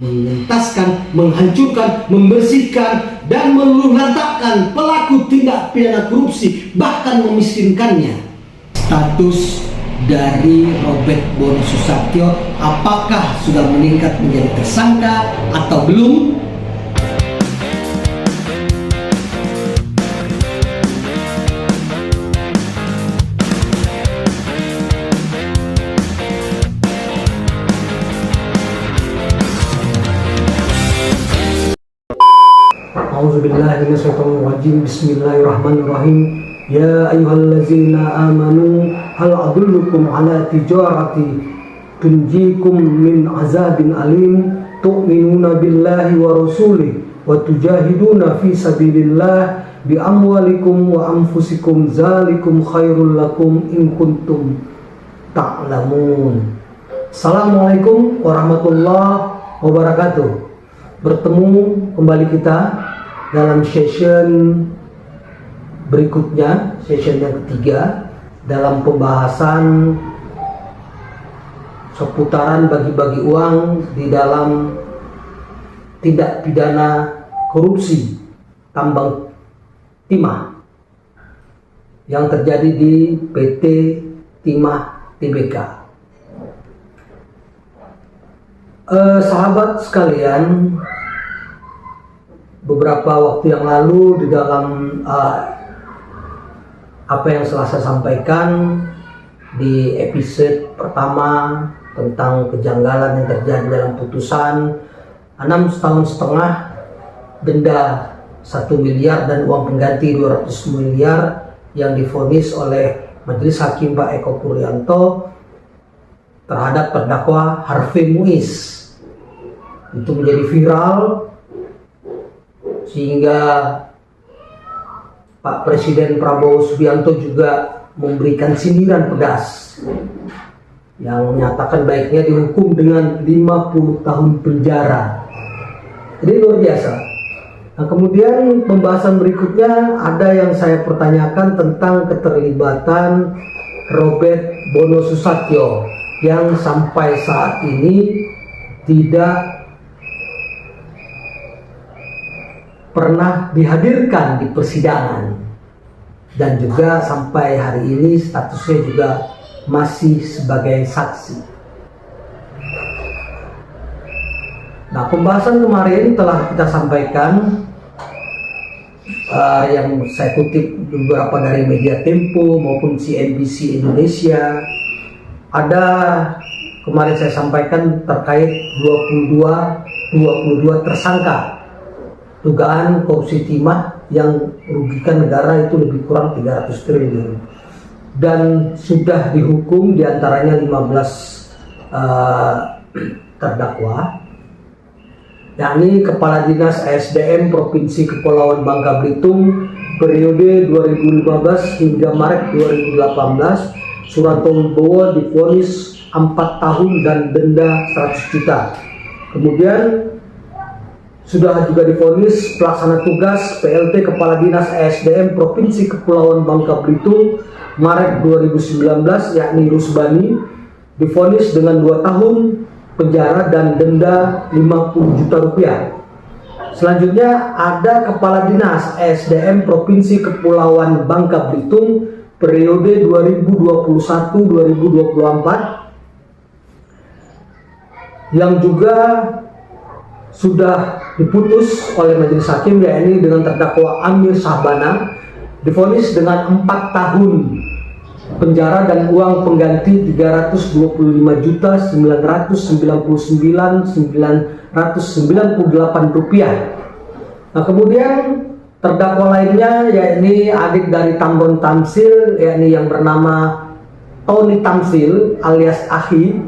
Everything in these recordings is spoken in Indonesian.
mengentaskan, menghancurkan, membersihkan, dan meluluhlantakkan pelaku tindak pidana korupsi, bahkan memiskinkannya. Status dari Robert Bono Susatyo apakah sudah meningkat menjadi tersangka atau belum? A'udzubillahiminasyaitonirrajim. Bismillahirrahmanirrahim. Ya ayyuhallazina amanu hal adullukum ala tijarati tunjikum min azabin alim tu'minuna billahi wa rasulih wa tujahiduna fi sabilillah bi amwalikum wa anfusikum zalikum khairul lakum in kuntum ta'lamun. Assalamualaikum warahmatullahi wabarakatuh. Bertemu kembali kita dalam session berikutnya, session yang ketiga dalam pembahasan seputaran bagi-bagi uang di dalam tindak pidana korupsi tambang timah yang terjadi di PT Timah Tbk. Sahabat sekalian, beberapa waktu yang lalu di dalam apa yang telah saya sampaikan di episode pertama tentang kejanggalan yang terjadi dalam putusan 6,5 tahun denda 1 miliar dan uang pengganti 200 miliar yang divonis oleh Majelis Hakim Pak Eko Puryanto terhadap terdakwa Harvey Muiz. Itu menjadi viral sehingga Pak Presiden Prabowo Subianto juga memberikan sindiran pedas yang menyatakan baiknya dihukum dengan 50 tahun penjara. Jadi luar biasa. Nah, kemudian pembahasan berikutnya ada yang saya pertanyakan tentang keterlibatan Robert Bono Susatyo yang sampai saat ini tidak pernah dihadirkan di persidangan dan juga sampai hari ini statusnya juga masih sebagai saksi. Nah, pembahasan kemarin telah kita sampaikan yang saya kutip beberapa dari media Tempo maupun CNBC Indonesia. Ada kemarin saya sampaikan terkait 22 tersangka dugaan korupsi timah yang merugikan negara itu lebih kurang 300 triliun dan sudah dihukum diantaranya 15 terdakwa, yakni Kepala Dinas ASDM Provinsi Kepulauan Bangka Belitung periode 2015 hingga Maret 2018 Suranto Wibowo divonis 4 tahun dan denda 100 juta. Kemudian sudah juga divonis pelaksana tugas PLT Kepala Dinas ASDM Provinsi Kepulauan Bangka Belitung Maret 2019 yakni Rusbani divonis dengan 2 tahun penjara dan denda 50 juta rupiah. Selanjutnya ada Kepala Dinas ASDM Provinsi Kepulauan Bangka Belitung periode 2021-2024 yang juga sudah diputus oleh Majelis Hakim, yakni dengan terdakwa Amir Syahbana divonis dengan 4 tahun penjara dan uang pengganti 329.999.998 rupiah. Nah, kemudian terdakwa lainnya yakni adik dari Tambon Tamsil, yakni yang bernama Tony Tamsil alias Ahi,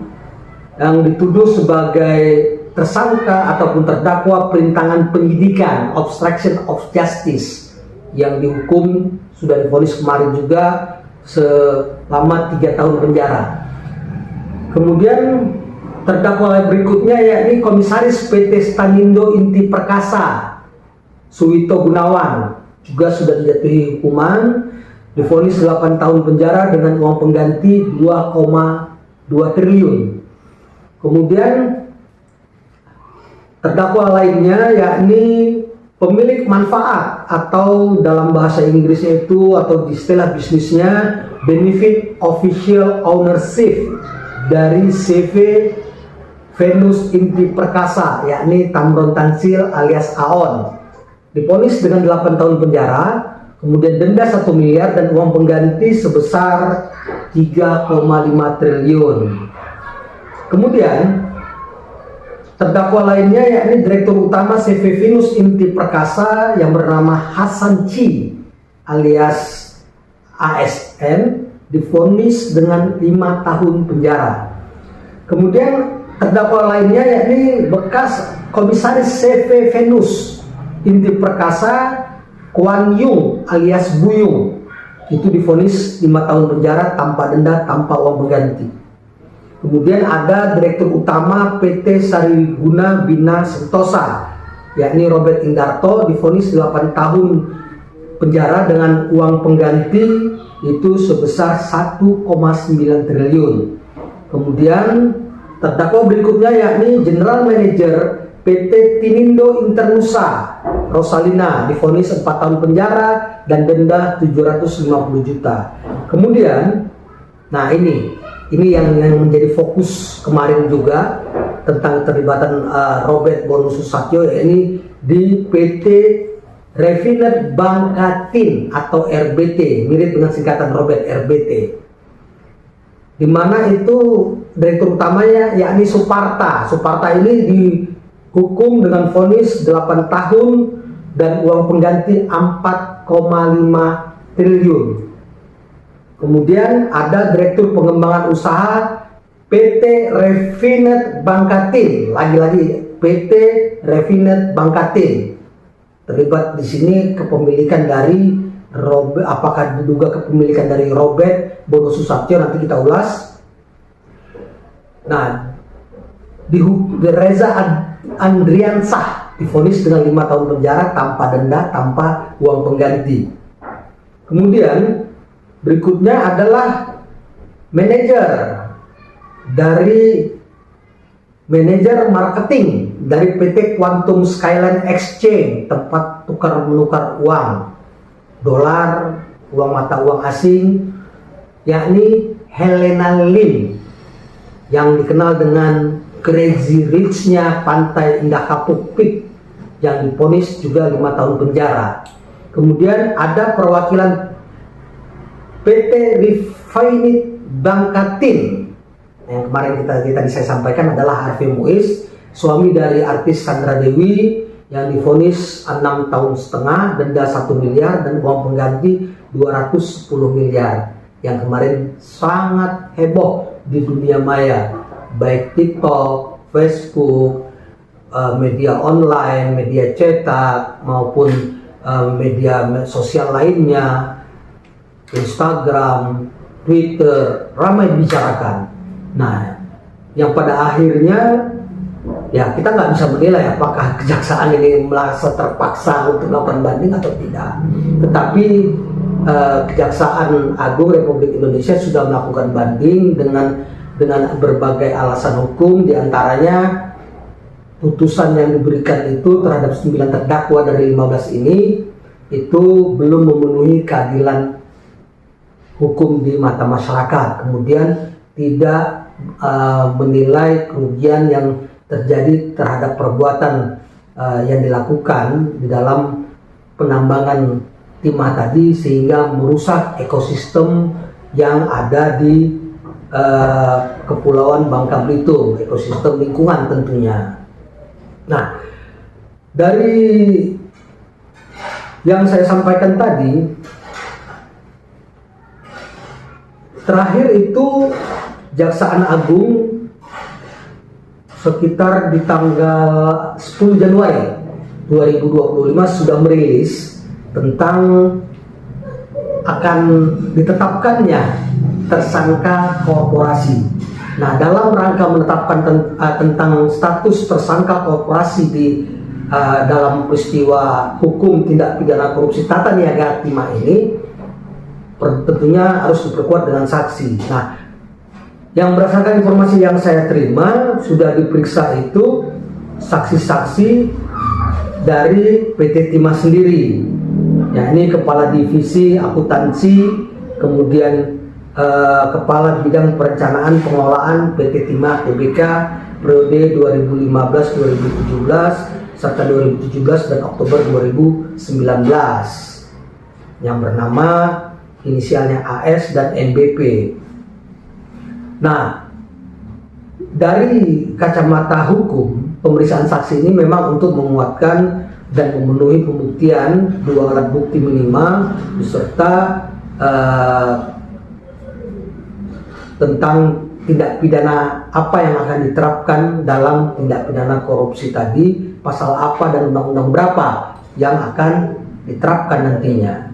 yang dituduh sebagai tersangka ataupun terdakwa perintangan penyidikan obstruction of justice yang dihukum sudah divonis kemarin juga selama 3 tahun penjara. Kemudian terdakwa berikutnya yakni Komisaris PT Stanindo Inti Perkasa Suwito Gunawan juga sudah dijatuhi hukuman, divonis 8 tahun penjara dengan uang pengganti 2,2 triliun. Kemudian Terdakwa lainnya yakni pemilik manfaat atau dalam bahasa Inggrisnya itu atau di istilah bisnisnya benefit official ownership dari CV Venus Inti Perkasa yakni Tamron Tansil alias Aon. Divonis dengan 8 tahun penjara, kemudian denda 1 miliar dan uang pengganti sebesar 3,5 triliun. Kemudian terdakwa lainnya yakni Direktur Utama CV Venus Inti Perkasa yang bernama Hasan Chi alias ASN divonis dengan 5 tahun penjara. Kemudian terdakwa lainnya yakni bekas Komisaris CV Venus Inti Perkasa Kuan Yung alias Buyung itu divonis 5 tahun penjara tanpa denda, tanpa uang pengganti. Kemudian ada Direktur Utama PT Sariguna Bina Sentosa yakni Robert Indarto divonis 8 tahun penjara dengan uang pengganti itu sebesar 1,9 triliun. Kemudian terdakwa berikutnya yakni General Manager PT Tinindo Internusa Rosalina divonis 4 tahun penjara dan denda 750 juta. Kemudian ini yang menjadi fokus kemarin juga tentang keterlibatan Robert Bono Susatyo, yakni di PT Refinet Bangkatin atau RBT, mirip dengan singkatan Robert RBT, di mana itu direktur utamanya yakni Suparta. Suparta ini dihukum dengan vonis 8 tahun dan uang pengganti 4,5 triliun. Kemudian ada Direktur Pengembangan Usaha PT Refinet Bangkatin, lagi-lagi PT Refinet Bangkatin. Terlibat di sini kepemilikan dari Robert, apakah diduga kepemilikan dari Robert Bono Susatyo, nanti kita ulas. Nah, Reza Andriansah divonis dengan 5 tahun penjara tanpa denda, tanpa uang pengganti. Kemudian berikutnya adalah manajer marketing dari PT Quantum Skyline Exchange, tempat tukar menukar uang dolar, uang mata uang asing, yakni Helena Lim yang dikenal dengan Crazy Rich-nya Pantai Indah Kapuk Peak yang divonis juga 5 tahun penjara. Kemudian ada perwakilan PT Refinet Bangkatin yang kemarin tadi saya sampaikan adalah Harvey Muiz, suami dari artis Sandra Dewi yang divonis 6 tahun setengah, denda 1 miliar dan uang pengganti 210 miliar yang kemarin sangat heboh di dunia maya, baik TikTok, Facebook, media online, media cetak maupun media sosial lainnya, Instagram, Twitter, ramai dibicarakan. Nah, yang pada akhirnya ya kita nggak bisa menilai apakah kejaksaan ini merasa terpaksa untuk melakukan banding atau tidak. Tetapi Kejaksaan Agung Republik Indonesia sudah melakukan banding dengan berbagai alasan hukum, diantaranya putusan yang diberikan itu terhadap 9 terdakwa dari 15 ini itu belum memenuhi keadilan hukum di mata masyarakat, kemudian tidak menilai kerugian yang terjadi terhadap perbuatan yang dilakukan di dalam penambangan timah tadi, sehingga merusak ekosistem yang ada di Kepulauan Bangka Belitung, ekosistem lingkungan tentunya. Nah, dari yang saya sampaikan tadi, terakhir itu Kejaksaan Agung sekitar di tanggal 10 Januari 2025 sudah merilis tentang akan ditetapkannya tersangka korporasi. Nah, dalam rangka menetapkan tentang status tersangka korporasi di dalam peristiwa hukum tindak pidana korupsi tata niaga timah ini, tentunya harus diperkuat dengan saksi. Nah, yang berdasarkan informasi yang saya terima sudah diperiksa itu saksi-saksi dari PT Timah sendiri, yakni Kepala Divisi Akuntansi, kemudian Kepala Bidang Perencanaan Pengelolaan PT Timah Tbk periode 2015-2017 serta 2017 dan Oktober 2019 yang bernama inisialnya AS dan MBP. Nah, dari kacamata hukum, pemeriksaan saksi ini memang untuk menguatkan dan memenuhi pembuktian dua alat bukti minimal beserta tentang tindak pidana apa yang akan diterapkan dalam tindak pidana korupsi tadi, pasal apa dan undang-undang berapa yang akan diterapkan nantinya.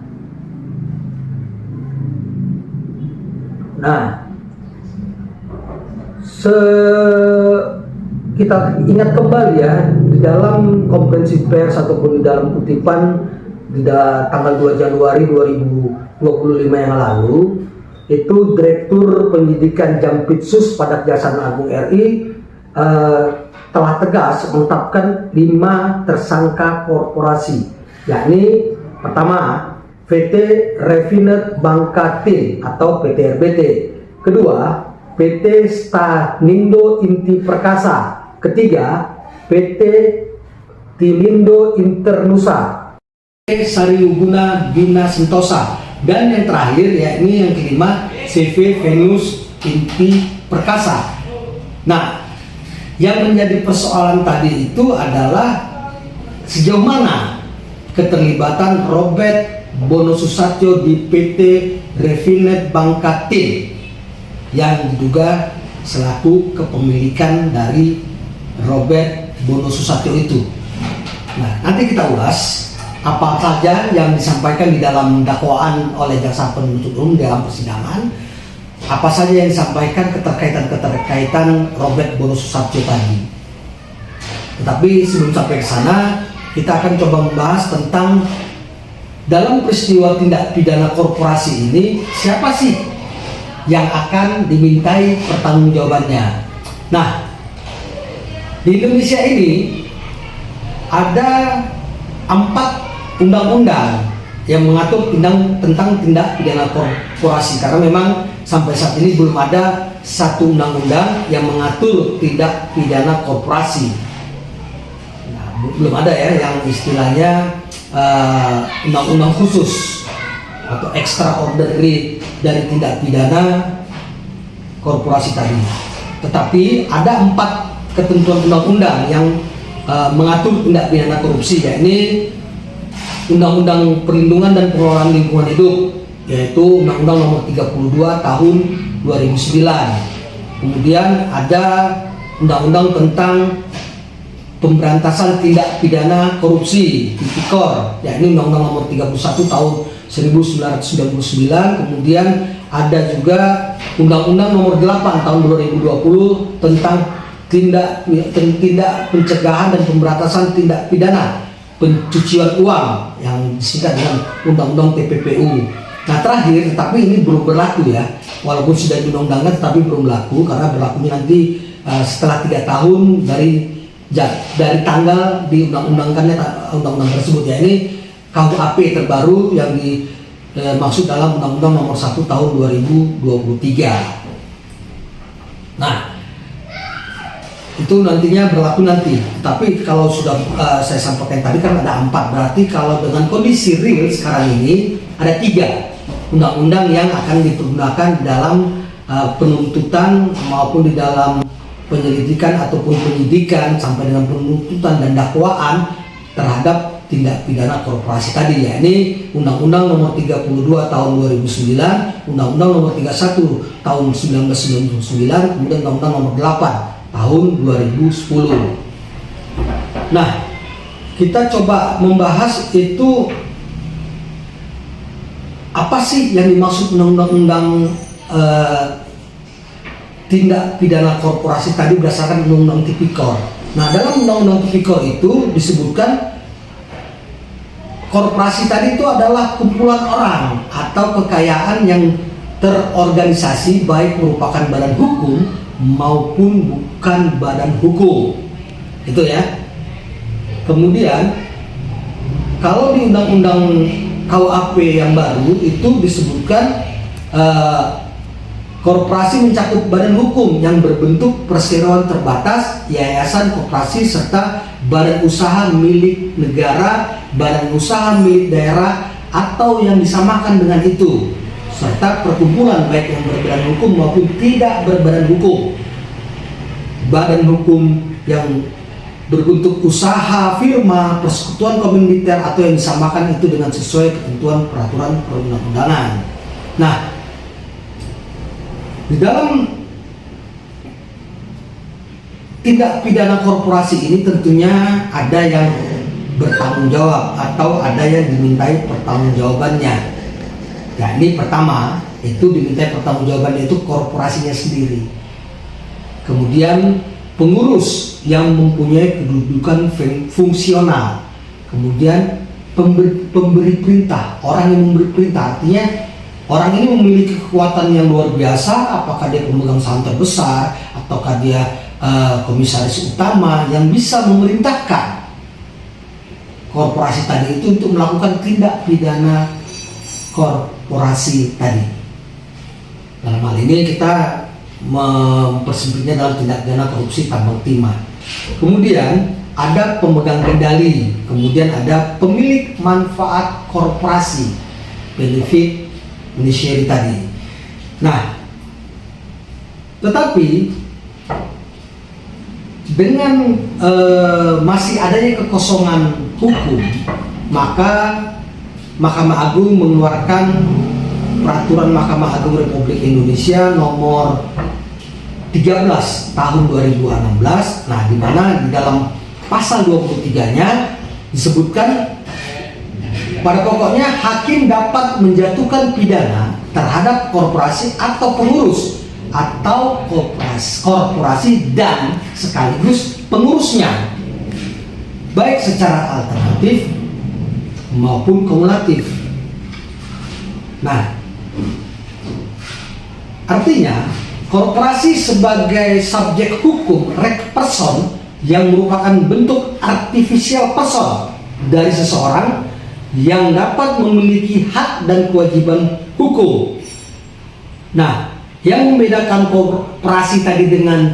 Nah, kita ingat kembali ya, di dalam konferensi pers ataupun di dalam kutipan di tanggal 2 Januari 2025 yang lalu, itu Direktur Penyidikan Jampitsus pada Kejaksaan Agung RI telah tegas menetapkan 5 tersangka korporasi, yakni pertama PT Refinet Bangka Tin atau PT RBT, kedua PT Stanindo Inti Perkasa, ketiga PT Timindo Internusa, PT Sariuguna Bina Sentosa, dan yang terakhir yakni yang kelima CV Venus Inti Perkasa. Nah, yang menjadi persoalan tadi itu adalah sejauh mana keterlibatan Robert Bono Susatyo di PT Refinet Bangka Tin yang diduga selaku kepemilikan dari Robert Bono Susatyo itu. Nah, nanti kita ulas apa saja yang disampaikan di dalam dakwaan oleh jaksa penuntut umum dalam persidangan, apa saja yang disampaikan keterkaitan Robert Bono Susatyo tadi. Tetapi sebelum sampai ke sana, kita akan coba membahas tentang dalam peristiwa tindak pidana korporasi ini siapa sih yang akan dimintai pertanggungjawabannya. Nah, di Indonesia ini ada 4 undang-undang yang mengatur tentang tindak pidana korporasi, karena memang sampai saat ini belum ada satu undang-undang yang mengatur tindak pidana korporasi. Nah, belum ada ya yang istilahnya undang-undang khusus atau extraordinary dari tindak pidana korporasi tadi. Tetapi ada 4 ketentuan undang-undang yang mengatur tindak pidana korupsi, yakni Undang-Undang Perlindungan dan Pengelolaan Lingkungan Hidup, yaitu Undang-Undang Nomor 32 Tahun 2009. Kemudian ada Undang-Undang tentang Pemberantasan Tindak Pidana Korupsi (Tipikor), yakni Undang-Undang Nomor 31 Tahun 1999. Kemudian ada juga Undang-Undang Nomor 8 Tahun 2020 tentang tindak pencegahan dan pemberantasan tindak pidana pencucian uang yang disingkat dengan Undang-Undang TPPU. Nah, terakhir, tapi ini belum berlaku ya, walaupun sudah diundang-undangkan tetapi belum berlaku, karena berlakunya nanti setelah 3 tahun dari tanggal diundang-undangkannya undang-undang tersebut, ya. Ini KUHP terbaru yang dimaksud dalam Undang-Undang Nomor 1 Tahun 2023. Nah, itu nantinya berlaku nanti. Tapi kalau sudah saya sampaikan tadi kan ada 4, berarti kalau dengan kondisi real sekarang ini ada 3 undang-undang yang akan dipergunakan dalam penuntutan maupun di dalam penyelidikan ataupun penyidikan sampai dengan penuntutan dan dakwaan terhadap tindak pidana korporasi tadi, yakni Undang-Undang Nomor 32 Tahun 2009, Undang-Undang Nomor 31 Tahun 1999, kemudian Undang-Undang Nomor 8 Tahun 2010. Nah, kita coba membahas itu apa sih yang dimaksud undang-undang tindak pidana korporasi tadi berdasarkan Undang-Undang Tipikor. Nah, dalam Undang-Undang Tipikor itu disebutkan korporasi tadi itu adalah kumpulan orang atau kekayaan yang terorganisasi, baik merupakan badan hukum maupun bukan badan hukum. Itu ya. Kemudian kalau di undang-undang KUHP yang baru itu disebutkan korporasi mencakup badan hukum yang berbentuk perseroan terbatas, yayasan, koperasi, serta badan usaha milik negara, badan usaha milik daerah, atau yang disamakan dengan itu, serta perkumpulan baik yang berbadan hukum maupun tidak berbadan hukum. Badan hukum yang berbentuk usaha, firma, persekutuan komunitas, atau yang disamakan itu dengan sesuai ketentuan peraturan perundang-undangan. Nah, di dalam tindak pidana korporasi ini tentunya ada yang bertanggung jawab atau ada yang dimintai pertanggungjawabannya. Nah, ini pertama itu dimintai pertanggungjawabannya itu korporasinya sendiri. Kemudian pengurus yang mempunyai kedudukan fungsional, kemudian pemberi perintah, orang yang memberi perintah, artinya orang ini memiliki kekuatan yang luar biasa, apakah dia pemegang saham terbesar, ataukah dia komisaris utama yang bisa memerintahkan korporasi tadi itu untuk melakukan tindak pidana korporasi tadi. Dalam hal ini kita mempersempitnya dalam tindak pidana korupsi tambang timah. Kemudian ada pemegang kendali, kemudian ada pemilik manfaat korporasi, benefit beneficiary tadi. Nah, tetapi dengan masih adanya kekosongan hukum, maka Mahkamah Agung mengeluarkan Peraturan Mahkamah Agung Republik Indonesia nomor 13 tahun 2016. Nah, di mana di dalam pasal 23-nya disebutkan pada pokoknya hakim dapat menjatuhkan pidana terhadap korporasi atau pengurus atau korporasi dan sekaligus pengurusnya, baik secara alternatif maupun kumulatif. Nah, artinya korporasi sebagai subjek hukum rek person yang merupakan bentuk artificial person dari seseorang yang dapat memiliki hak dan kewajiban hukum. Nah, yang membedakan korporasi tadi dengan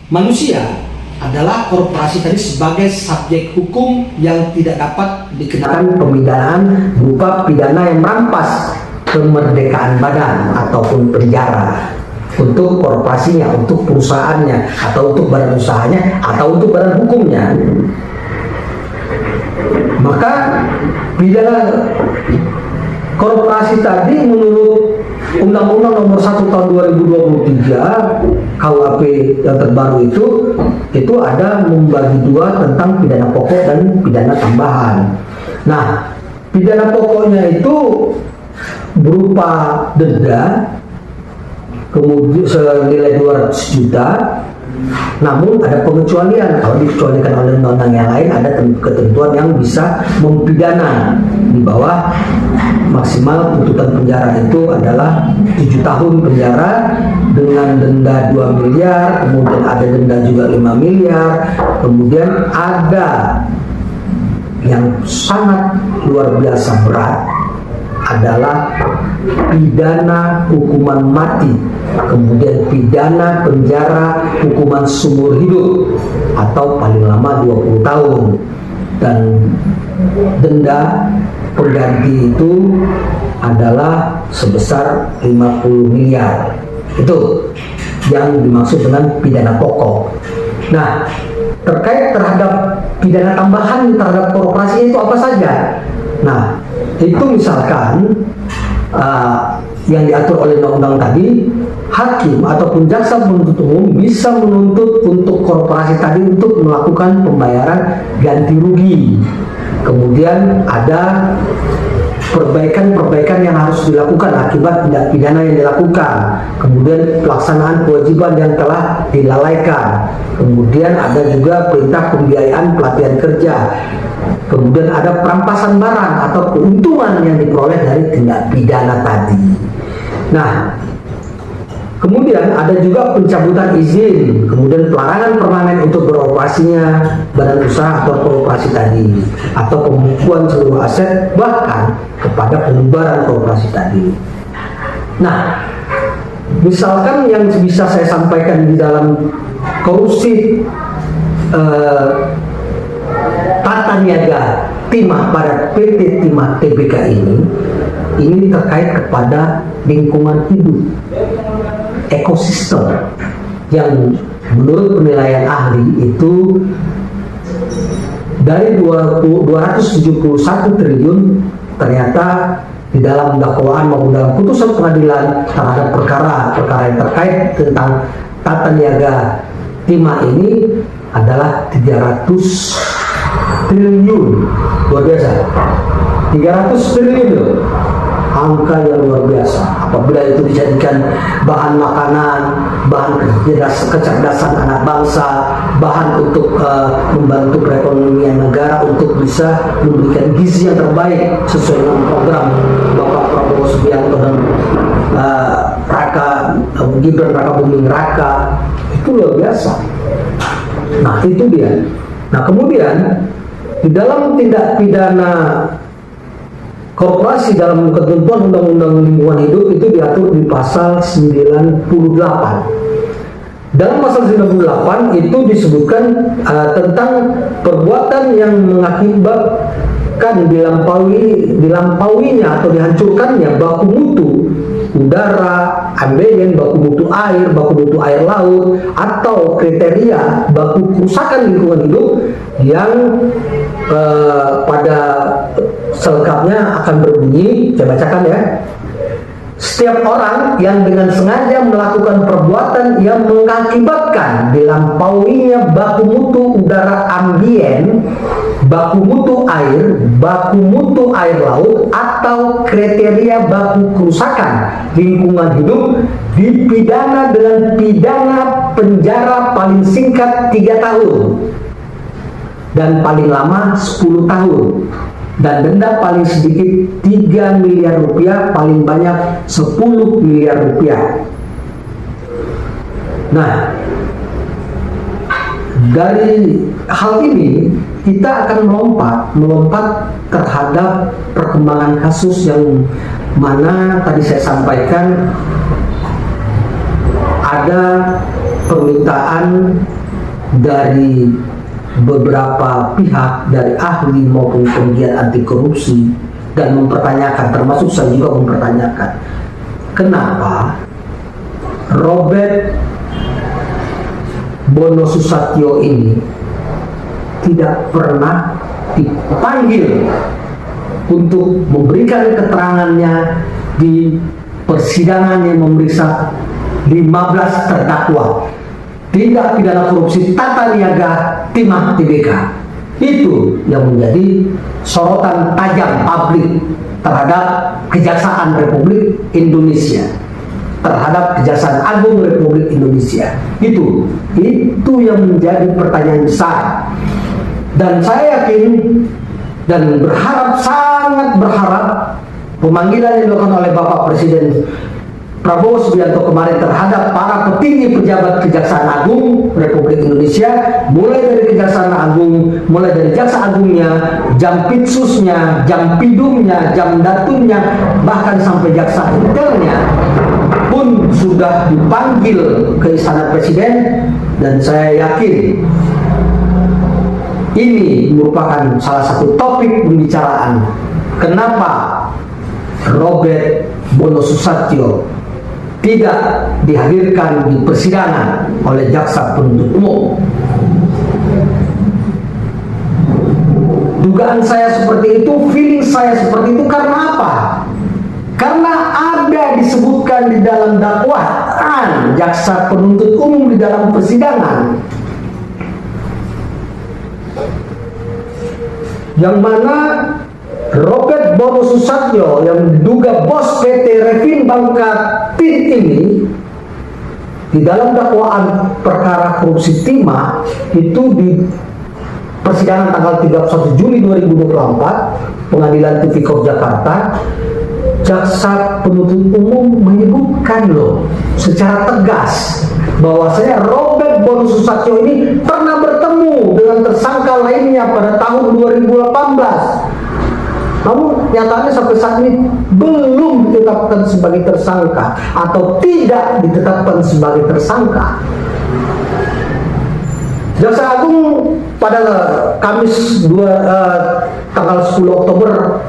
manusia adalah korporasi tadi sebagai subjek hukum yang tidak dapat dikenakan pemidanaan berupa pidana yang merampas kemerdekaan badan ataupun penjara untuk korporasinya, untuk perusahaannya, atau untuk badan usahanya, atau untuk badan hukumnya. Maka pidana korporasi tadi menurut Undang-Undang Nomor 1 Tahun 2023 KUHP yang terbaru itu ada membagi dua tentang pidana pokok dan pidana tambahan. Nah, pidana pokoknya itu berupa denda kemudian senilai 200 juta. Namun ada pengecualian, kalau dikecualikan oleh undang-undang yang lain ada ketentuan yang bisa mempidana di bawah maksimal tuntutan penjara itu adalah 7 tahun penjara dengan denda 2 miliar, kemudian ada denda juga 5 miliar, kemudian ada yang sangat luar biasa berat adalah pidana hukuman mati, kemudian pidana penjara hukuman seumur hidup atau paling lama 20 tahun, dan denda pengganti itu adalah sebesar 50 miliar. Itu yang dimaksud dengan pidana pokok. Nah, terkait terhadap pidana tambahan terhadap korporasi itu apa saja? Nah, itu misalkan yang diatur oleh undang-undang tadi, hakim ataupun jaksa penuntut umum bisa menuntut untuk korporasi tadi untuk melakukan pembayaran ganti rugi. Kemudian ada perbaikan-perbaikan yang harus dilakukan akibat tindak pidana yang dilakukan. Kemudian pelaksanaan kewajiban yang telah dilalaikan. Kemudian ada juga perintah pembiayaan pelatihan kerja. Kemudian ada perampasan barang atau keuntungan yang diperoleh dari tindak pidana tadi. Nah, Kemudian ada juga pencabutan izin, kemudian pelarangan permanen untuk beroperasinya badan usaha atau kooperasi tadi, atau pembukuan seluruh aset, bahkan kepada pembubaran kooperasi tadi. Nah, misalkan yang bisa saya sampaikan di dalam korupsi tata niaga timah pada PT Timah Tbk ini terkait kepada lingkungan hidup, ekosistem, yang menurut penilaian ahli itu dari 271 triliun ternyata di dalam dakwaan maupun dalam putusan pengadilan terhadap perkara yang terkait tentang tata niaga timah ini adalah 300 triliun. Luar biasa, 300 triliun loh. Angka yang luar biasa. Apabila itu dijadikan bahan makanan, bahan kecerdasan anak bangsa, bahan untuk membantu perekonomian negara untuk bisa memberikan gizi yang terbaik sesuai dengan program Bapak Prabowo Subianto dan Gibran Raka Buming Raka, itu luar biasa. Nah, itu dia. Nah, kemudian di dalam tindak pidana korporasi dalam ketentuan Undang-Undang Lingkungan Hidup itu diatur di pasal 98. Dalam pasal 98 itu disebutkan tentang perbuatan yang mengakibatkan dilampauinya atau dihancurkannya baku mutu udara, ambien, baku mutu air laut, atau kriteria baku kerusakan lingkungan hidup yang pada selengkapnya akan berbunyi, saya bacakan ya. Setiap orang yang dengan sengaja melakukan perbuatan yang mengakibatkan dilampauinya baku mutu udara ambien, baku mutu air laut, atau kriteria baku kerusakan lingkungan hidup dipidana dengan pidana penjara paling singkat 3 tahun dan paling lama 10 tahun. Dan denda paling sedikit 3 miliar rupiah, paling banyak 10 miliar rupiah. Nah, dari hal ini kita akan melompat terhadap perkembangan kasus yang mana tadi saya sampaikan ada permintaan dari beberapa pihak, dari ahli maupun penggiat anti korupsi, dan mempertanyakan, termasuk saya juga mempertanyakan, kenapa Robert Bono Susatyo ini tidak pernah dipanggil untuk memberikan keterangannya di persidangan yang memeriksa 15 terdakwa tindak pidana korupsi tata niaga Timah Tbk. Itu yang menjadi sorotan tajam publik terhadap Kejaksaan Republik Indonesia, terhadap Kejaksaan Agung Republik Indonesia. Itu yang menjadi pertanyaan besar. Dan saya yakin dan berharap, sangat berharap, pemanggilan yang dilakukan oleh Bapak Presiden Prabowo Subianto kemarin terhadap para petinggi pejabat Kejaksaan Agung Republik Indonesia, mulai dari Kejaksaan Agung, mulai dari Jaksa Agungnya, Jampitsusnya, Jampidumnya, Jamdatumnya, bahkan sampai Jaksa Intelnya pun sudah dipanggil ke Istana Presiden. Dan saya yakin ini merupakan salah satu topik pembicaraan kenapa Robert Bono Susatyo tidak dihadirkan di persidangan oleh jaksa penuntut umum. Dugaan saya seperti itu, feeling saya seperti itu karena apa? Karena ada disebutkan di dalam dakwaan jaksa penuntut umum di dalam persidangan, yang mana Robert Bono Susatyo yang diduga bos PT Revin Bangka Tin ini di dalam dakwaan perkara korupsi timah itu di persidangan tanggal 31 Juli 2024 Pengadilan Tipikor Jakarta, jaksa penuntut umum menyebutkan loh secara tegas bahwasanya Robert Bono Susatyo ini pernah bertemu dengan tersangka lainnya pada tahun 2018. Namun nyatanya sampai saat ini belum ditetapkan sebagai tersangka atau tidak ditetapkan sebagai tersangka. Jaksa Agung pada Kamis tanggal 10 Oktober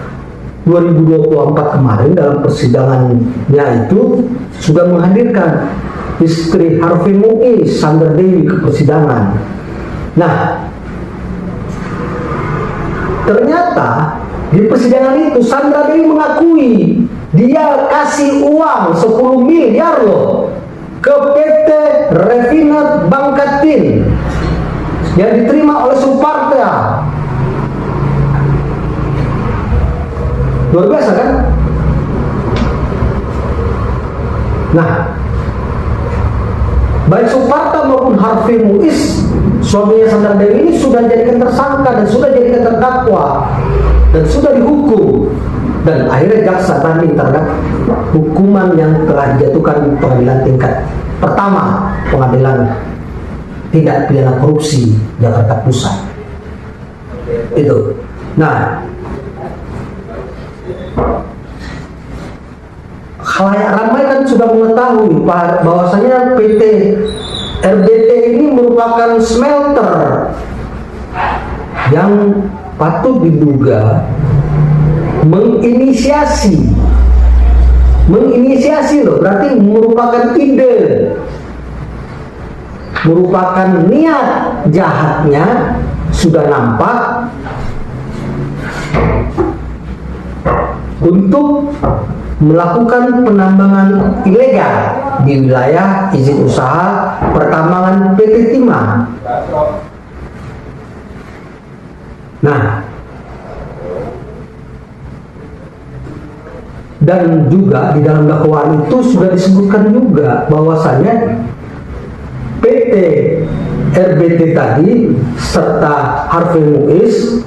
2024 kemarin dalam persidangannya itu sudah menghadirkan istri Harvey Muiz, Sandra Dewi, ke persidangan. Nah, ternyata di persidangan itu Sandra Dewi mengakui dia kasih uang 10 miliar loh ke PT Refinet Bangkatin yang diterima oleh Suparta. Luar biasa kan? Nah, baik Suparta maupun Harvey Muiz, suaminya Sandra Dewi ini sudah dijadikan tersangka dan sudah dijadikan terdakwa dan sudah dihukum, dan akhirnya jaksa banding terhadap hukuman yang telah dijatuhkan pengadilan tingkat pertama, pengadilan tindak pidana korupsi Jakarta Pusat. Itu. Nah, khalayak ramai kan sudah mengetahui bahwasanya PT RBT ini merupakan smelter yang patut diduga menginisiasi loh, berarti merupakan ide, merupakan niat jahatnya sudah nampak untuk melakukan penambangan ilegal di wilayah izin usaha pertambangan PT Timah. Nah, dan juga di dalam dakwaan itu sudah disebutkan juga bahwasanya PT RBT tadi serta Harvey Muiz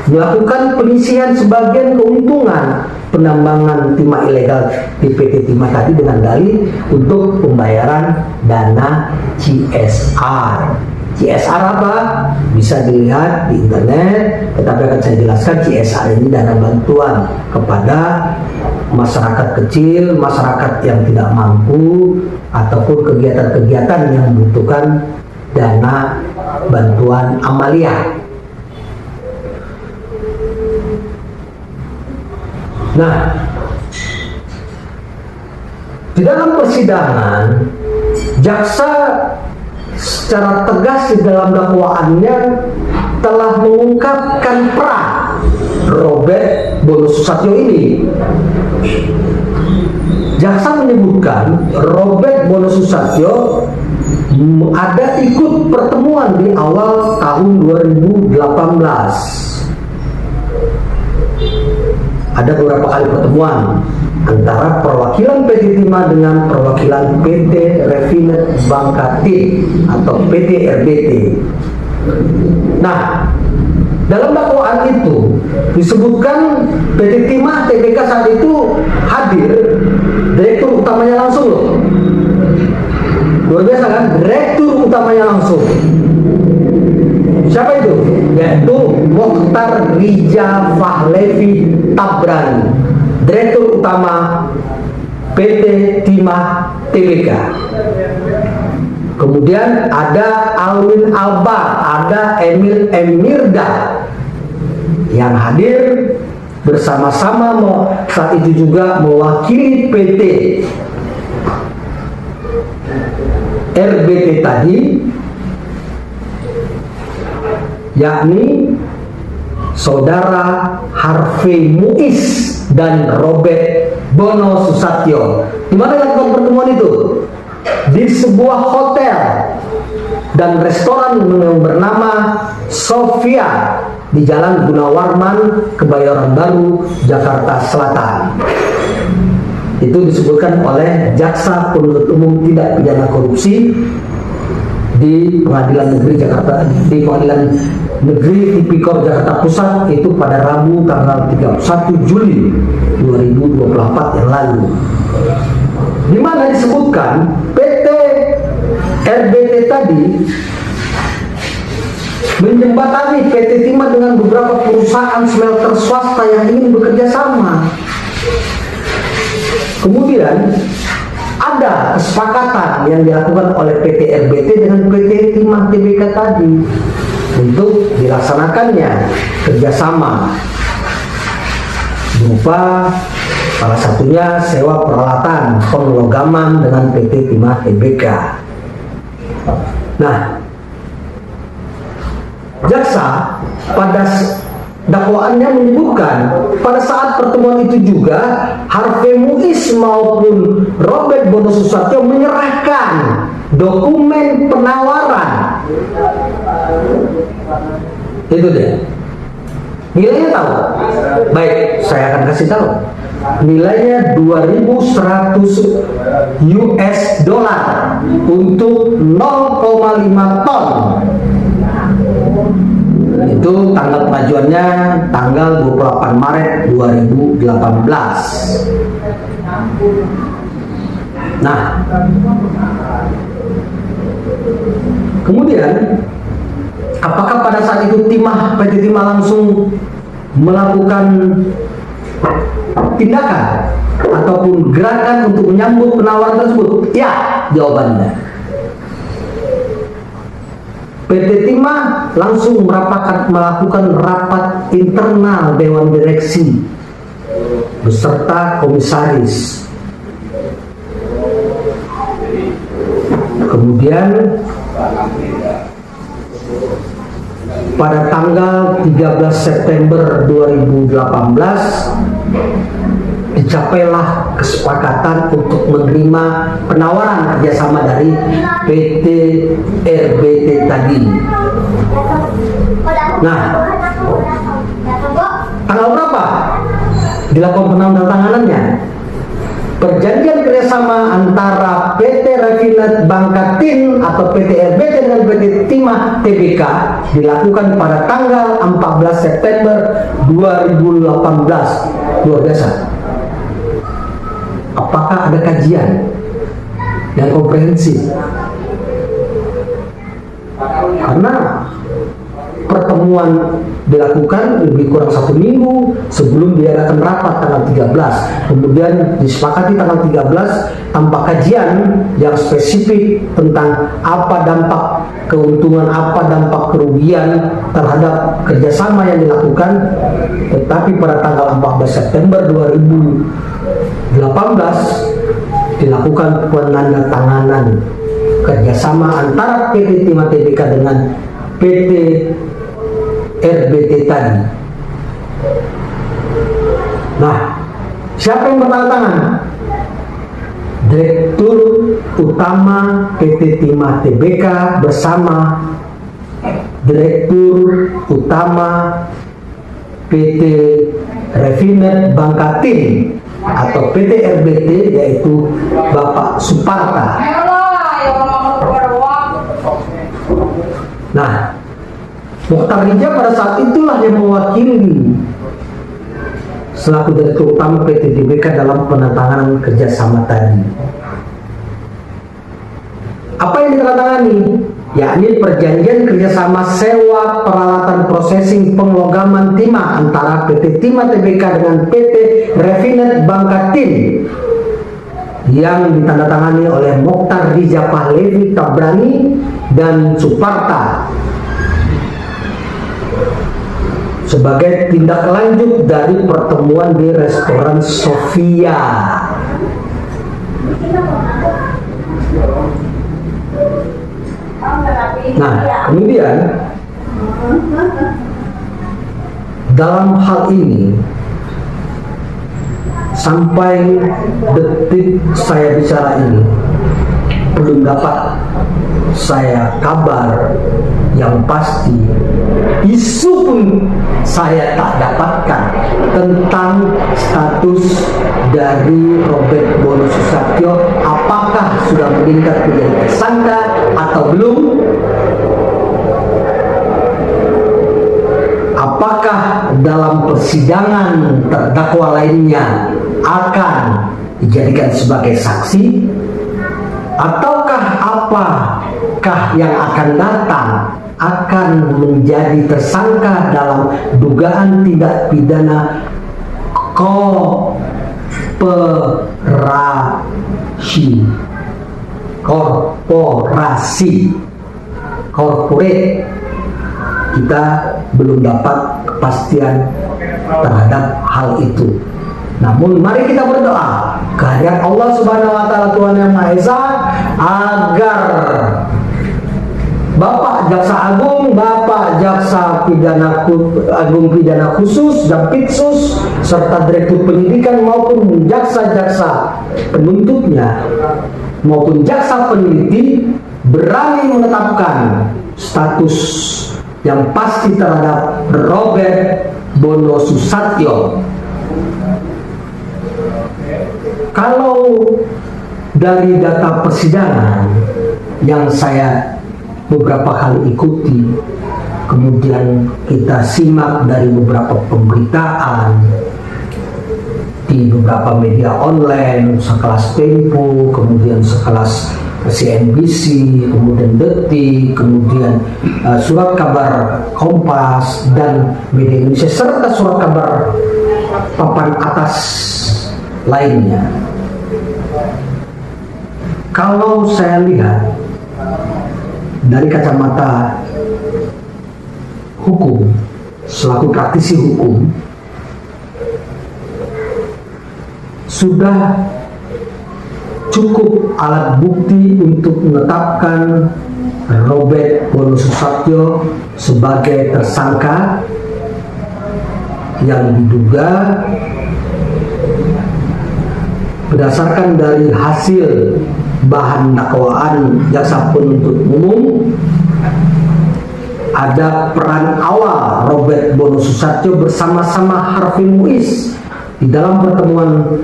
melakukan penyisihan sebagian keuntungan penambangan timah ilegal di PT Timah tadi dengan dalih untuk pembayaran dana CSR. CSR apa? Bisa dilihat di internet, tetapi akan saya jelaskan. CSR ini dana bantuan kepada masyarakat kecil, masyarakat yang tidak mampu, ataupun kegiatan-kegiatan yang membutuhkan dana bantuan amalia. Nah, di dalam persidangan, jaksa secara tegas di dalam dakwaannya telah mengungkapkan peran Robert Bono Susatyo ini. Jaksa menyebutkan Robert Bono Susatyo ada ikut pertemuan di awal tahun 2018. Ada beberapa kali pertemuan antara perwakilan PT Timah dengan perwakilan PT Refinet Bangkatin atau PT RBT. Nah, dalam dakwaan itu disebutkan PT Timah TBK saat itu hadir, direktur utamanya langsung loh. Luar biasa kan? Direktur utamanya langsung. Siapa itu? Yaitu Mokhtar Rija Fahlevi Tabrani, Direktur Utama PT Timah TBK. Kemudian ada Alwin Albar, ada Emil Emirda yang hadir bersama-sama saat itu juga mewakili PT RBT tadi, yakni saudara Harvey Muiz dan Robert Bono Susatyo. Di mana dilakukan pertemuan itu? Di sebuah hotel dan restoran yang bernama Sofia di Jalan Gunawarman, Kebayoran Baru, Jakarta Selatan. Itu disebutkan oleh Jaksa Penuntut Umum Tindak Pidana Korupsi di Pengadilan Negeri Jakarta, di Pengadilan Negeri Tipikor Jakarta Pusat itu pada Rabu tanggal 31 Juli 2024 yang lalu, di mana disebutkan PT RBT tadi menjembatani PT Timah dengan beberapa perusahaan smelter swasta yang ingin bekerja sama. Kemudian ada kesepakatan yang dilakukan oleh PT RBT dengan PT Timah Tbk tadi untuk dilaksanakannya kerjasama berupa salah satunya sewa peralatan penglogaman dengan PT Timah Tbk. Nah, jaksa pada dakwaannya menyebutkan pada saat pertemuan itu juga Harvey Muiz maupun Robert Bono Susatyo menyerahkan dokumen penawaran. Itu dia. Nilainya tahu? Baik, saya akan kasih tahu. Nilainya 2.100 US dollar untuk 0,5 ton. Itu tanggal pengajuannya tanggal 28 Maret 2018. Nah, kemudian apakah pada saat itu PT Timah langsung melakukan tindakan ataupun gerakan untuk menyambut penawaran tersebut? Ya, jawabannya. PT Timah langsung melakukan rapat internal Dewan Direksi beserta komisaris. Kemudian pada tanggal 13 September 2018 dicapailah kesepakatan untuk menerima penawaran kerjasama dari PT RBT tadi. Nah, tanggal berapa dilakukan penandatanganannya? Perjanjian kerjasama antara PT Refinet Bangkatin atau PT RBT dengan PT Timah Tbk dilakukan pada tanggal 14 September 2018. Luar biasa. Apakah ada kajian yang komprehensif? Karena pertemuan dilakukan lebih kurang 1 minggu sebelum diadakan rapat tanggal 13. Kemudian disepakati tanggal 13 tanpa kajian yang spesifik tentang apa dampak keuntungan, apa dampak kerugian terhadap kerjasama yang dilakukan. Tetapi pada tanggal 14 September 2018 dilakukan penandatanganan kerjasama antara PT Timah Tbk dengan PT RBT tadi. Nah, siapa yang bertangan? Direktur Utama PT Timah Tbk bersama Direktur Utama PT Refinet Bangkatin atau PT RBT, yaitu Bapak Suparta. Nah, Mokhtar Rijal pada saat itulah yang mewakili selaku Direktur Utama PT Tbk dalam penandatanganan kerjasama tadi. Apa yang ditandatangani? Yakni perjanjian kerjasama sewa peralatan processing penglogaman timah antara PT Timah Tbk dengan PT Refinet Bangkatin yang ditandatangani oleh Mokhtar Rijal Pahlevi Tabrani dan Suparta sebagai tindak lanjut dari pertemuan di restoran Sofia. Nah, kemudian dalam hal ini sampai detik saya bicara ini belum dapat saya kabar yang pasti, isu pun saya tak dapatkan tentang status dari Robert Bono Susatyo, apakah sudah meningkat menjadi tersangka atau belum. apakah dalam persidangan terdakwa lainnya akan dijadikan sebagai saksi, ataukah apakah yang akan datang akan menjadi tersangka dalam dugaan tindak pidana korporate. Kita belum dapat kepastian terhadap hal itu. Namun mari kita berdoa kehadirat Allah Subhanahu wa taala, Tuhan Yang Maha Esa, agar Bapak Jaksa Agung, Bapak Jaksa Agung Pidana Khusus, Jampitsus, serta Direktur Penyidikan maupun jaksa-jaksa penuntutnya maupun jaksa peneliti berani menetapkan status yang pasti terhadap Robert Bono Susatyo. Kalau dari data persidangan yang saya beberapa kali ikuti, kemudian kita simak dari beberapa pemberitaan di beberapa media online sekelas Tempo, kemudian sekelas CNBC, kemudian Detik, kemudian surat kabar Kompas dan media Indonesia, serta surat kabar papan atas lainnya. Kalau saya lihat dari kacamata hukum, selaku praktisi hukum, sudah cukup alat bukti untuk menetapkan Robert Bono Susatyo sebagai tersangka yang diduga berdasarkan dari hasil bahan dakwaan jaksa penuntut umum, ada peran awal Robert Bono Susatyo bersama-sama Harvey Muiz di dalam pertemuan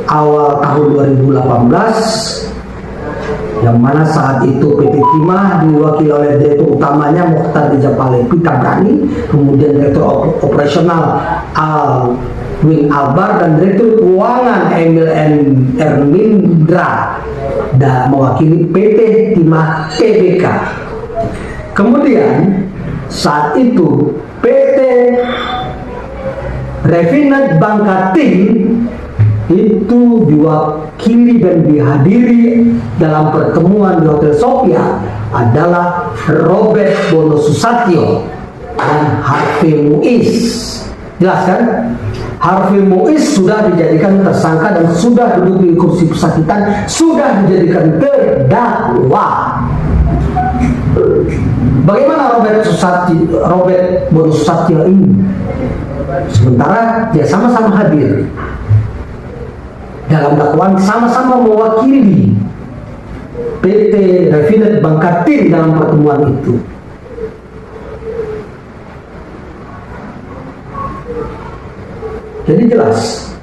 awal tahun 2018, yang mana saat itu PT Timah diwakili oleh Direktur Utamanya Mokhtar Dejapale Pitabrani, kemudian Direktur Operasional Alwin Albar, dan Direktur Keuangan Emil Ermindra dan mewakili PT Timah Tbk. Kemudian saat itu PT Refinet Bangkating itu diwakili dan dihadiri dalam pertemuan di Hotel Sophia adalah Robert Bono Susatyo dan Harvey Muiz. Jelas kan? Harvey Muiz sudah dijadikan tersangka dan sudah duduk di kursi pesakitan, sudah dijadikan terdakwa. Bagaimana Robert Bono Susatyo ini? Sementara dia sama-sama hadir dalam dakwaan, sama-sama mewakili PT Refinet Bangkating dalam pertemuan itu. Jadi jelas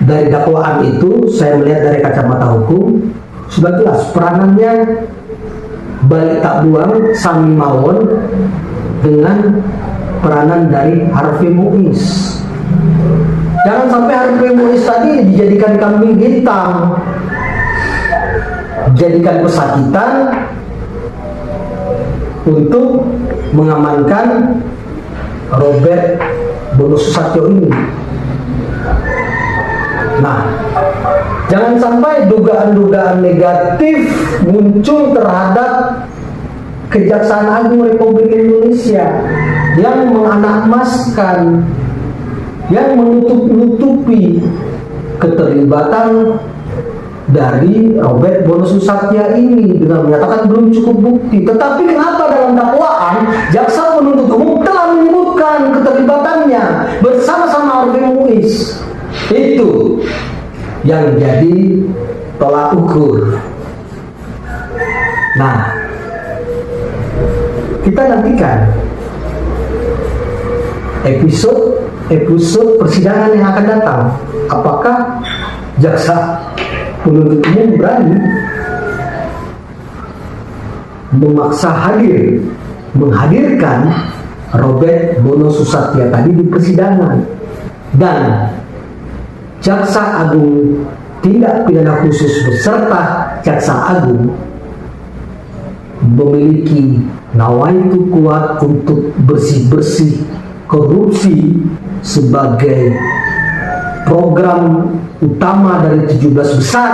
dari dakwaan itu, saya melihat dari kacamata hukum sudah jelas peranannya balik tak buang Sami Mawon dengan peranan dari Harvey Muiz. Jangan sampai Harvey Muiz tadi dijadikan kambing hitam, dijadikan pesakitan untuk mengamankan Robert Bono Susatyo ini. Nah, jangan sampai dugaan-dugaan negatif muncul terhadap Kejaksaan Agung Republik Indonesia yang menganak-emaskan, yang menutup-nutupi keterlibatan dari Robert Bono Susatyo ini dengan menyatakan belum cukup bukti. Tetapi kenapa dalam dakwaan jaksa penuntut umum telah menyebutkan keterlibatannya bersama-sama Harvey Muiz? Itu yang jadi tolak ukur. Nah, kita nantikan episode persidangan yang akan datang. Apakah jaksa penuntut umum berani memaksa menghadirkan Robert Bono Susatya tadi di persidangan. Dan Jaksa Agung Tindak Pidana Khusus beserta Jaksa Agung memiliki nawaitu kuat untuk bersih-bersih korupsi sebagai program utama dari 17 besar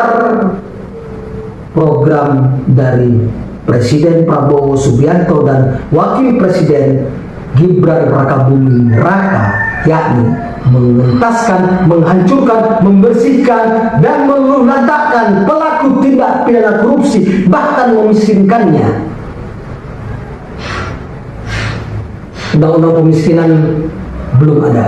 program dari Presiden Prabowo Subianto dan Wakil Presiden Gibran Rakabuming Raka, yakni mengentaskan, menghancurkan, membersihkan, dan meluluhlantakkan pelaku tindak pidana korupsi, bahkan memiskinkannya. Undang-undang pemiskinan belum ada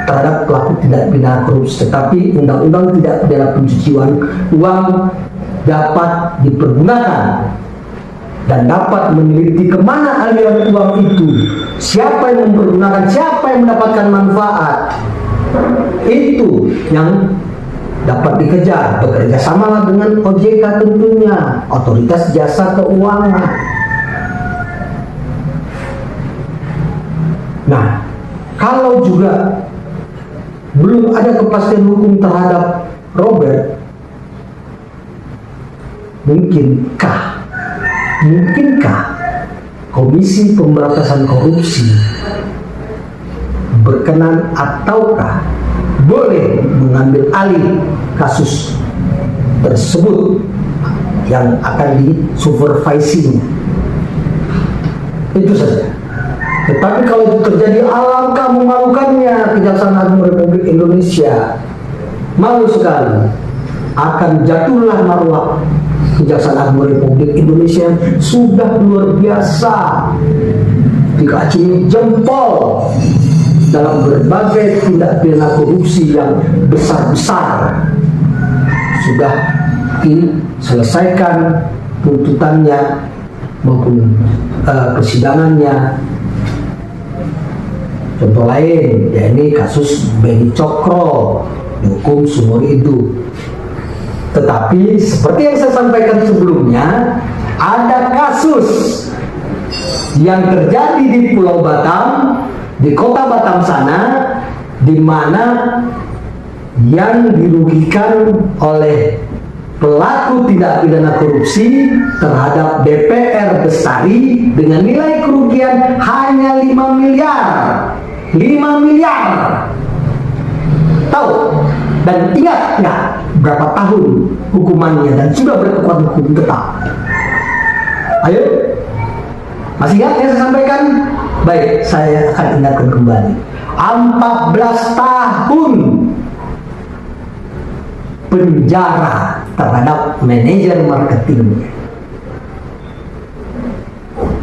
terhadap pelaku tindak pidana korupsi, tetapi undang-undang tidak pidana pencucian uang dapat dipergunakan dan dapat meneliti kemana aliran uang itu, siapa yang mempergunakan, siapa yang mendapatkan manfaat. Itu yang dapat dikejar, bekerja sama dengan OJK tentunya, Otoritas Jasa Keuangan. Nah, kalau juga belum ada kepastian hukum terhadap Robert, mungkinkah Komisi Pemberantasan Korupsi berkenan ataukah boleh mengambil alih kasus tersebut yang akan disupervisinya? Itu saja. Tetapi kalau itu terjadi, alangkah memalukannya Kejaksaan Agung Republik Indonesia. Malu sekali. Akan jatuhlah marwah Kejaksaan Agung Republik Indonesia yang sudah luar biasa diacungi jempol dalam berbagai tindak pidana korupsi yang besar-besar. Sudah diselesaikan tuntutannya maupun persidangannya. Contoh lain, yakni kasus Beni Cokro, dihukum seumur hidup. Tetapi seperti yang saya sampaikan sebelumnya, ada kasus yang terjadi di Pulau Batam, di kota Batam sana, di mana yang dirugikan oleh pelaku tindak pidana korupsi terhadap DPR Bestari dengan nilai kerugian hanya 5 miliar. 5 miliar. Tahu? Dan ingat nggak berapa tahun hukumannya dan sudah berkekuatan hukum tetap? Ayo, masih ingat yang saya sampaikan? Baik, saya akan ingatkan kembali. 14 tahun penjara terhadap manajer marketingnya.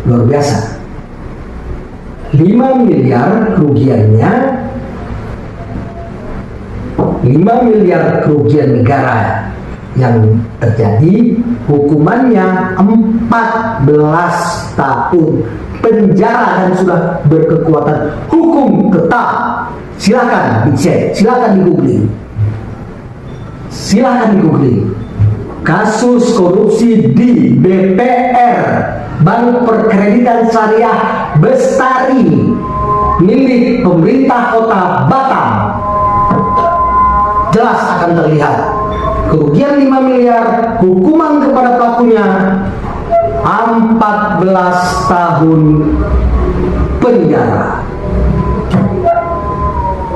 Luar biasa. 5 miliar kerugiannya, 5 miliar kerugian negara yang terjadi, hukumannya 14 tahun penjara dan sudah berkekuatan hukum tetap. Silakan dicek, silakan di-googling. Silakan di-googling. Kasus korupsi di BPR, Bank Perkreditan Syariah Bestari, milik pemerintah kota Batam. Jelas akan terlihat kerugian 5 miliar, hukuman kepada pelakunya 14 tahun penjara.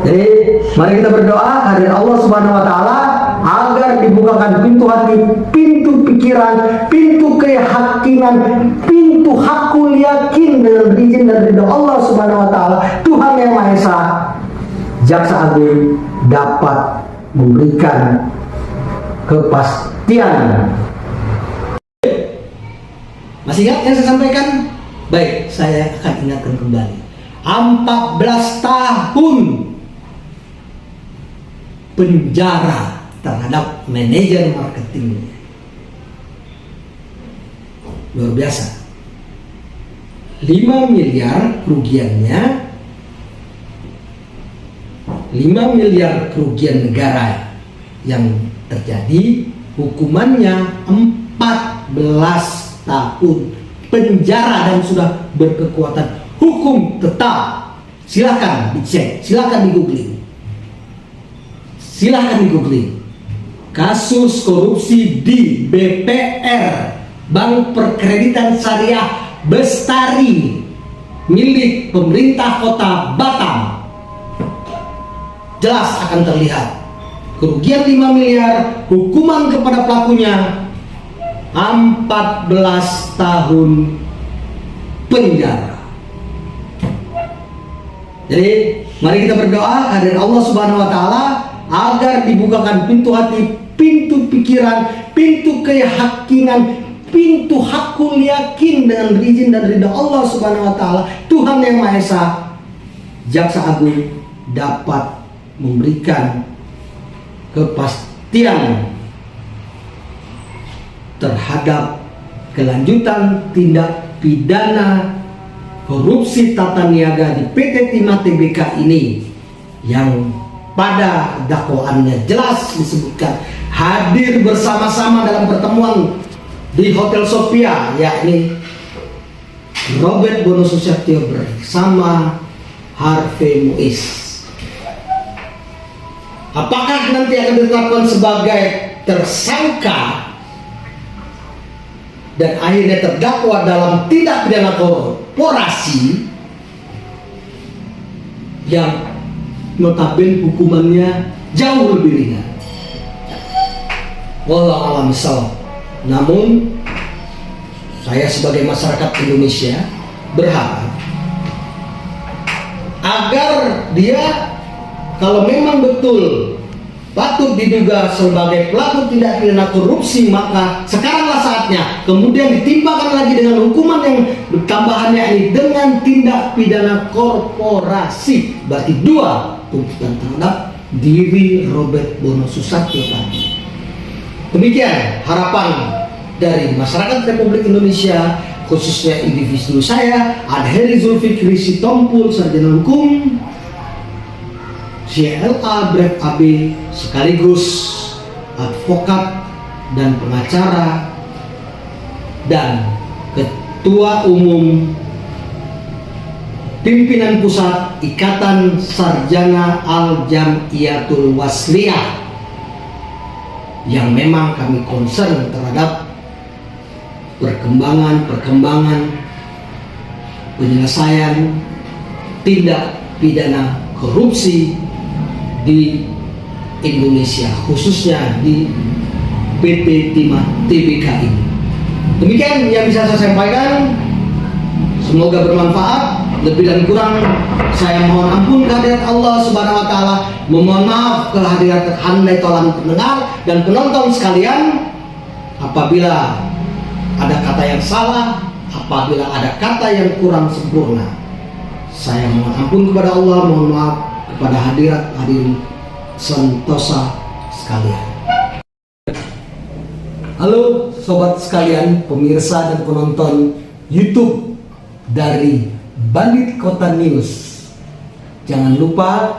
Jadi mari kita berdoa hadir Allah Subhanahu wa taala agar dibukakan pintu hati, pintu pikiran, pintu keyakinan, pintu hakul yakin dengan izin dan ridha Allah Subhanahu wa taala, Tuhan yang Maha Esa. Jaksa Agung dapat memberikan kepastian. Masih ingat yang saya sampaikan? Baik, saya akan ingatkan kembali. 14 tahun penjara terhadap manajer marketingnya. Luar biasa. 5 miliar kerugiannya, 5 miliar kerugian negara yang terjadi, hukumannya 14 tahun penjara dan sudah berkekuatan hukum tetap. Silakan dicek, silakan di googling. Kasus korupsi di BPR, Bank Perkreditan Syariah Bestari, milik pemerintah kota Batam. Jelas akan terlihat kerugian 5 miliar, hukuman kepada pelakunya 14 tahun penjara. Jadi mari kita berdoa kehadirat Allah Subhanahu wa taala agar dibukakan pintu hati, pintu pikiran, pintu keyakinan, pintu hakul yakin dengan izin dan ridha Allah Subhanahu wa taala, Tuhan yang Maha Esa, Jaksa Agung dapat memberikan kepastian terhadap kelanjutan tindak pidana korupsi tata niaga di PT Timah Tbk ini, yang pada dakwaannya jelas disebutkan hadir bersama-sama dalam pertemuan di Hotel Sophia, yakni Robert Bono Susetio bersama Harvey Muiz. Apakah nanti akan ditetapkan sebagai tersangka dan akhirnya terdakwa dalam tindak pidana korporasi yang notabene hukumannya jauh lebih ringan? Wallahu a'lam bishawab. Namun saya sebagai masyarakat Indonesia berharap agar dia, kalau memang betul patut diduga sebagai pelaku tindak pidana korupsi, maka sekaranglah saatnya kemudian ditimpakan lagi dengan hukuman yang tambahannya ini dengan tindak pidana korporasi. Berarti 2 tuntutan terhadap diri Robert Bono Susetio tadi. Demikian harapan dari masyarakat Republik Indonesia, khususnya individu saya, Adheri Zulfikri Sitompul, sarjana hukum, CLA Bref AB, sekaligus advokat dan pengacara dan Ketua Umum Pimpinan Pusat Ikatan Sarjana Al-Jam'iyatul Wasliyah, yang memang kami concern terhadap perkembangan penyelesaian tindak pidana korupsi di Indonesia, khususnya di PT Timah Tbk ini. Demikian yang bisa saya sampaikan, semoga bermanfaat. Lebih dan kurang saya mohon ampun kehadirat Allah Subhanahu wa taala, memohon maaf kehadirat handai tolan pendengar dan penonton sekalian apabila ada kata yang salah, apabila ada kata yang kurang sempurna. Saya mohon ampun kepada Allah, mohon maaf kepada hadirin sentosa sekalian. Halo sobat sekalian, pemirsa dan penonton YouTube dari Bandit Kota News. Jangan lupa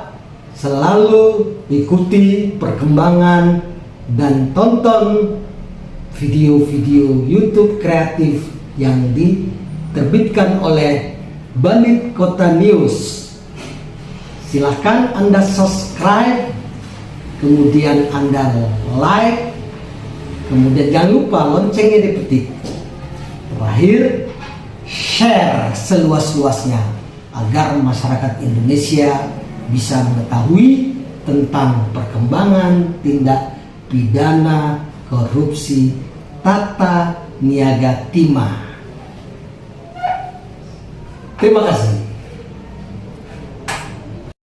selalu ikuti perkembangan dan tonton video-video YouTube kreatif yang diterbitkan oleh Bandit Kota News. Silahkan Anda subscribe, kemudian Anda like, kemudian jangan lupa loncengnya dipetik. Terakhir, share seluas-luasnya agar masyarakat Indonesia bisa mengetahui tentang perkembangan tindak pidana korupsi tata niaga timah. Terima kasih.